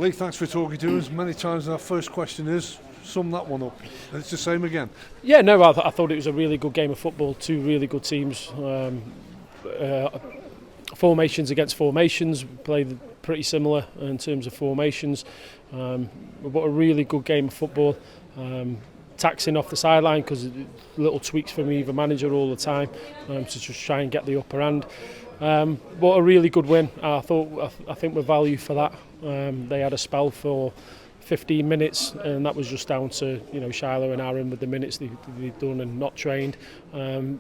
Lee, thanks for talking to us. Many times our first question is, sum that one up. And it's the same again. Yeah, no, I thought it was a really good game of football. Two really good teams. Formations against formations. Played pretty similar in terms of formations. But a really good game of football. Taxing off the sideline because little tweaks from either manager all the time to just try and get the upper hand. But a really good win. I think we're value for that. They had a spell for 15 minutes, and that was just down to Shiloh and Aaron with the minutes they'd done and not trained.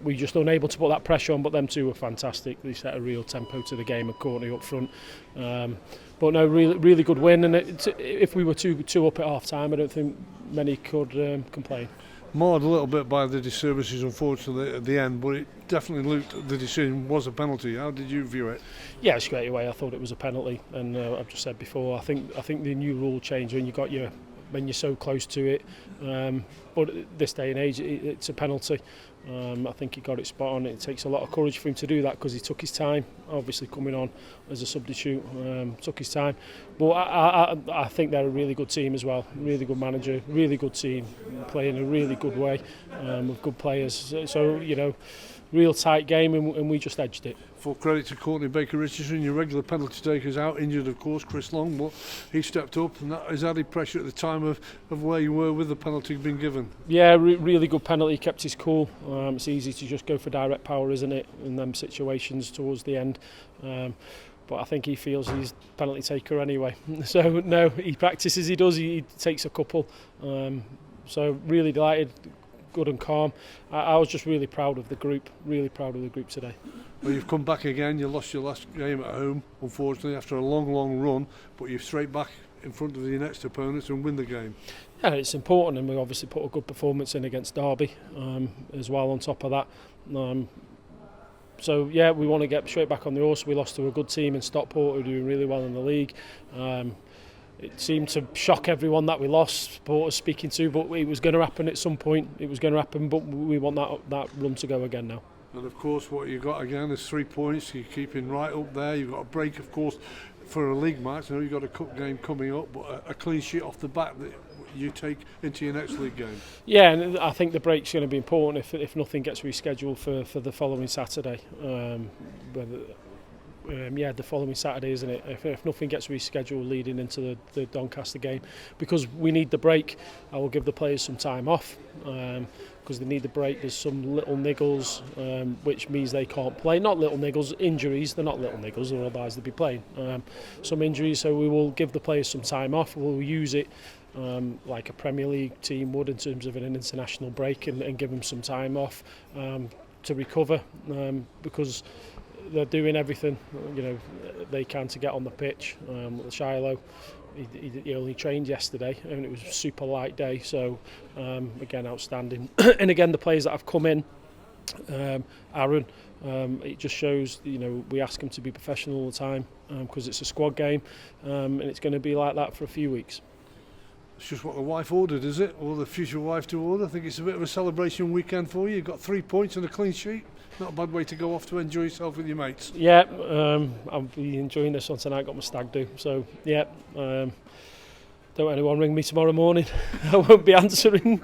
We just unable to put that pressure on, but them two were fantastic. They set a real tempo to the game and Courtney up front. But no, really good win. And if we were two up at half time, I don't think many could complain. Marred a little bit by the disservices, unfortunately, at the end, but it definitely looked the decision was a penalty. How did you view it? Yeah, straight away I thought it was a penalty, and I've just said before, I think the new rule change when you're so close to it. But at this day and age, it's a penalty. I think he got it spot on. It takes a lot of courage for him to do that because he took his time. Obviously, coming on as a substitute, took his time. But I think they're a really good team as well. Really good manager, really good team, playing a really good way with good players. So real tight game, and we just edged it. Full credit to Courtney Baker-Richardson, your regular penalty taker's out, injured of course, Chris Long, but he stepped up, and that is added pressure at the time of where you were with the penalty being given. Yeah, really good penalty, kept his cool. It's easy to just go for direct power, isn't it, in them situations towards the end. But I think he feels he's penalty taker anyway. So no, he practices, he does, he takes a couple. So really delighted, good and calm. I was just really proud of the group today. Well, you've come back again, you lost your last game at home, unfortunately, after a long run, but you're straight back in front of your next opponents and win the game. Yeah, it's important, and we obviously put a good performance in against Derby as well on top of that. So yeah, we want to get straight back on the horse. We lost to a good team in Stockport who are doing really well in the league. It seemed to shock everyone that we lost, supporters speaking to, but it was going to happen at some point. It was going to happen, but we want that run to go again now. And of course what you've got again is 3 points. You're keeping right up there. You've got a break, of course, for a league match. I know you've got a cup game coming up, but a clean sheet off the bat that you take into your next league game. Yeah, and I think the break's going to be important if nothing gets rescheduled for the following Saturday. The following Saturday, isn't it? If nothing gets rescheduled leading into the Doncaster game, because we need the break, I will give the players some time off because they need the break. There's some little niggles, which means they can't play. Not little niggles, injuries. They're not little niggles, otherwise they'd be playing. Some injuries, so we will give the players some time off. We'll use it like a Premier League team would in terms of an international break and give them some time off to recover because they're doing everything they can to get on the pitch. Shiloh, he only trained yesterday and it was a super light day, so again outstanding. And again the players that have come in, Aaron, it just shows we ask them to be professional all the time because it's a squad game and it's going to be like that for a few weeks. It's just what the wife ordered, is it? Or the future wife to order? I think it's a bit of a celebration weekend for you. You've got 3 points and a clean sheet. Not a bad way to go off to enjoy yourself with your mates. Yeah, I'll be enjoying this one tonight. Got my stag do. So, yeah, don't anyone ring me tomorrow morning. I won't be answering.